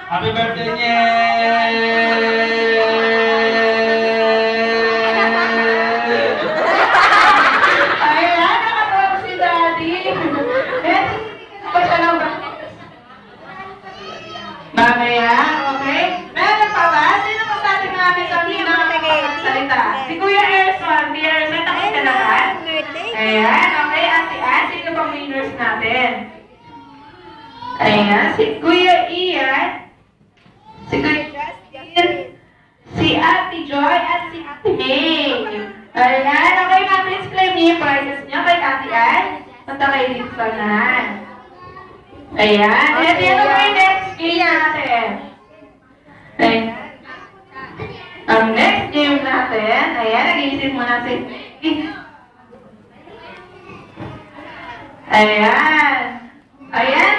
Happy birthday niya! Ayan, nakatawag si Daddy. Pa siya lang ba? Mamaya, okay? Meron pa ba? Sino pa sa ating natin sabihin na salita? Si Kuya Erson. Kuya Erson, takot ka na ba? Ayan, okay. Ate Ann, sino pang winners natin? Ayan, si Kuya Ian. Si Kuya Justin. Si Ate Joy at si Ate May. Ayan, okay. Mag-display niyo yung prizes niyo kay Ate Ann. Punta kayo dito sa unahan. Ayan. At yan ang may next game natin. Ayan. Ang next game natin, ayan, nag-iisip muna si Ayan. Ayan,